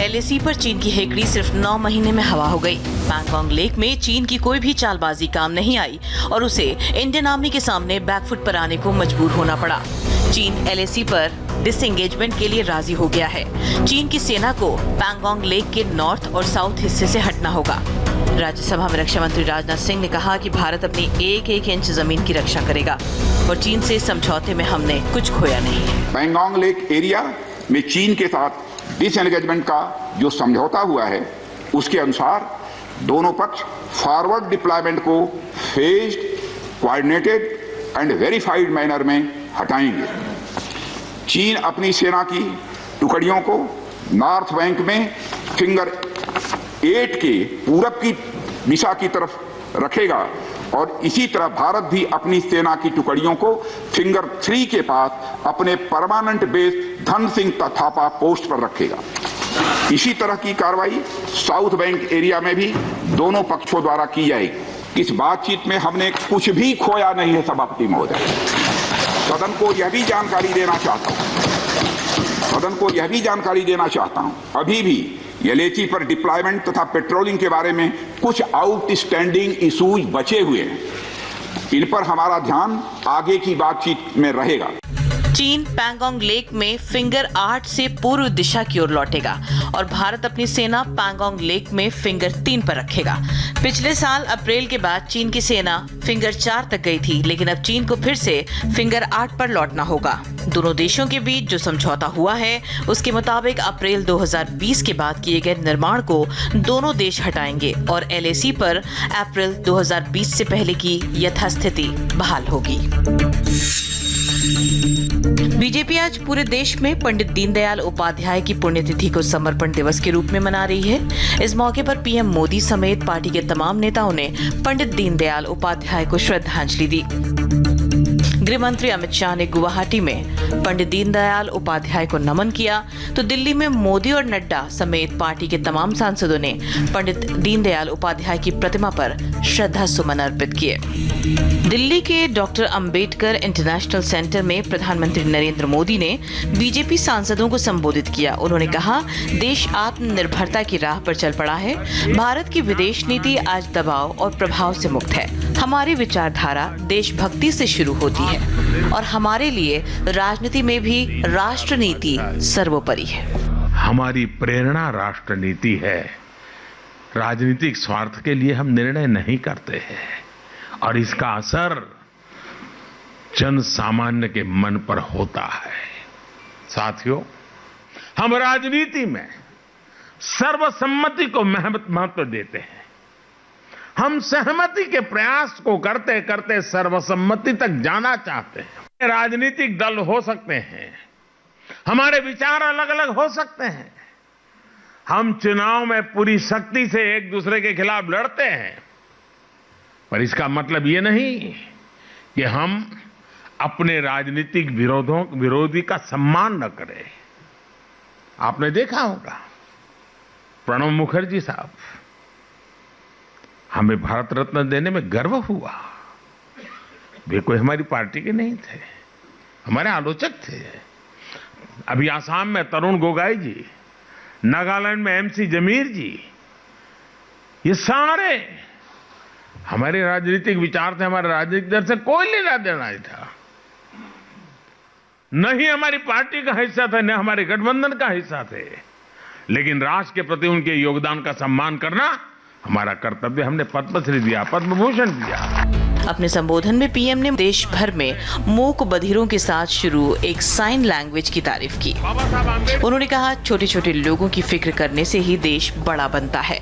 LAC पर चीन की हेकड़ी सिर्फ 9 महीने में हवा हो गई। पैंगोंग लेक में चीन की कोई भी चालबाजी काम नहीं आई और उसे इंडियन आर्मी के सामने बैकफुट पर आने को मजबूर होना पड़ा। चीन LAC पर डिसएंगेजमेंट के लिए राजी हो गया है। चीन की सेना को पैंगोंग लेक के नॉर्थ और साउथ हिस्से से हटना होगा। राज्यसभा में रक्षा मंत्री राजनाथ सिंह ने कहा कि भारत अपनी एक इंच जमीन की रक्षा करेगा और चीन से समझौते में हमने कुछ खोया नहीं है। पैंगोंग लेक एरिया में चीन के साथ डिसएंगेजमेंट का जो समझौता हुआ है उसके अनुसार दोनों पक्ष फॉरवर्ड डिप्लॉयमेंट को phased, coordinated and verified manner में हटाएंगे। चीन अपनी सेना की टुकड़ियों को नॉर्थ बैंक में फिंगर 8 के पूरब की दिशा की तरफ रखेगा और इसी तरह भारत भी अपनी सेना की टुकड़ियों को फिंगर 3 के पास अपने permanent base Dhan Singh Thapa post पर रखेगा। इसी तरह की कार्रवाई साउथ बैंक एरिया में भी दोनों पक्षों द्वारा की जाएगी। इस बातचीत में हमने कुछ भी खोया नहीं है। सभापति महोदय, सदन को यह भी जानकारी देना चाहता हूं अभी भी LAC पर डिप्लॉयमेंट तथा पेट्रोलिंग के बारे में कुछ आउटस्टैंडिंग इश्यूज बचे हुए हैं। इन पर हमारा ध्यान आगे की बातचीत में रहेगा। चीन पैंगोंग लेक में फिंगर 8 से पूर्व दिशा की ओर लौटेगा और भारत अपनी सेना पैंगोंग लेक में फिंगर 3 पर रखेगा। पिछले साल अप्रैल के बाद चीन की सेना फिंगर 4 तक गई थी, लेकिन अब चीन को फिर से फिंगर 8 पर लौटना होगा। दोनों देशों के बीच जो समझौता हुआ है उसके मुताबिक अप्रैल 2020 के बाद किए गए निर्माण को दोनों देश हटाएंगे और LAC पर अप्रैल 2020 से पहले की यथास्थिति बहाल होगी। बीजेपी आज पूरे देश में पंडित दीनदयाल उपाध्याय की पुण्यतिथि को समर्पण दिवस के रूप में मना रही है। इस मौके पर PM मोदी समेत पार्टी के तमाम नेताओं ने पंडित दीनदयाल उपाध्याय को श्रद्धांजलि दी। गृह मंत्री अमित शाह ने गुवाहाटी में पंडित दीनदयाल उपाध्याय को नमन किया, तो दिल्ली में मोदी और नड्डा समेत पार्टी के तमाम सांसदों ने पंडित दीनदयाल उपाध्याय की प्रतिमा पर श्रद्धा सुमन अर्पित किए। दिल्ली के डॉक्टर अंबेडकर इंटरनेशनल सेंटर में प्रधानमंत्री नरेंद्र मोदी ने बीजेपी सांसदों को संबोधित किया। उन्होंने कहा, देश आत्मनिर्भरता की राह पर चल पड़ा है। भारत की विदेश नीति आज दबाव और प्रभाव से मुक्त है। हमारी विचारधारा देशभक्ति से शुरू होती है और हमारे लिए राजनीति में भी राष्ट्र नीति सर्वोपरि है। हमारी प्रेरणा राष्ट्र नीति है। राजनीतिक स्वार्थ के लिए हम निर्णय नहीं करते हैं और इसका असर जन सामान्य के मन पर होता है। साथियों, हम राजनीति में सर्वसम्मति को महत्व देते हैं। हम सहमति के प्रयास को करते करते सर्वसम्मति तक जाना चाहते हैं। राजनीतिक दल हो सकते हैं, हमारे विचार अलग अलग हो सकते हैं, हम चुनाव में पूरी शक्ति से एक दूसरे के खिलाफ लड़ते हैं, पर इसका मतलब ये नहीं कि हम अपने राजनीतिक विरोधी का सम्मान न करें। आपने देखा होगा, प्रणब मुखर्जी साहब, हमें भारत रत्न देने में गर्व हुआ। वे कोई हमारी पार्टी के नहीं थे, हमारे आलोचक थे। अभी आसाम में तरुण गोगोई जी, नागालैंड में MC जमीर जी, ये सारे हमारे राजनीतिक विचार थे। हमारे राजनीतिक दल से कोई लेना देना नहीं था, न ही हमारी पार्टी का हिस्सा थे, न हमारे गठबंधन का हिस्सा थे, लेकिन राष्ट्र के प्रति उनके योगदान का सम्मान करना हमारा कर्तव्य। हमने पद्मश्री दिया, पद्म भूषण दिया। अपने संबोधन में PM ने देश भर में मूक बधिरों के साथ शुरू एक साइन लैंग्वेज की तारीफ की। उन्होंने कहा, छोटे छोटे लोगों की फिक्र करने से ही देश बड़ा बनता है।